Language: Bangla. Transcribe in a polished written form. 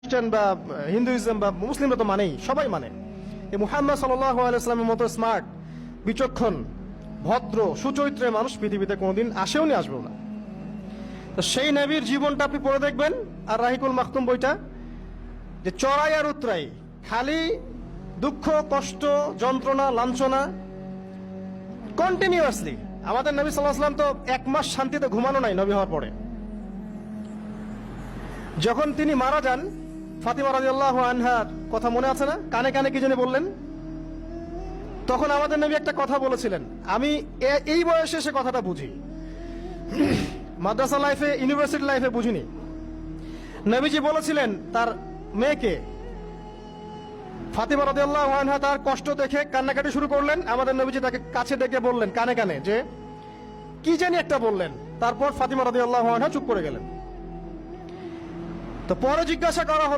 খ্রিস্টান বা হিন্দুইজম বা মুসলিমরা তো মানেই, সবাই মানে। এই মুহাম্মদ সাল্লাল্লাহু আলাইহি ওয়াসাল্লামের মতো স্মার্ট, বিচক্ষণ, ভদ্র, সুচরিত্রের মানুষ পৃথিবীতে কোনোদিন আসেও নি, আসবেও না। তো সেই নবীর জীবনটা আপনি পড়ে দেখবেন, আর রাহিকুল মাখতুম বইটা, যে চড়াই আর উতরাই, খালি দুঃখ, কষ্ট, যন্ত্রণা, লাঞ্ছনা, কন্টিনিউয়াসলি। আমাদের নবী সাল্লাল্লাহু আলাইহি ওয়াসাল্লাম তো 1 মাস শান্তিতে ঘুমানো নাই নবী হওয়ার পরে। যখন তিনি মারা যান, ফাতিমা রাদিয়াল্লাহু আনহার কথা মনে আছে না? কানে কানে কি জানি বললেন। তখন আমাদের নবী একটা কথা বলেছিলেন, আমি এই বয়সে এসে কথাটা বুঝি, মাদ্রাসা লাইফে, ইউনিভার্সিটি লাইফে বুঝিনি। নবীজি বলেছিলেন তার মেয়েকে, ফাতিমা রাদিয়াল্লাহু আনহা তার কষ্ট দেখে কান্নাকাটি শুরু করলেন। আমাদের নবীজি তাকে কাছে ডেকে বললেন কানে কানে যে কি জানি একটা বললেন। তারপর ফাতিমা রাদিয়াল্লাহু আনহা চুপ করে গেলেন। তো পরে জিজ্ঞাসা করা হলো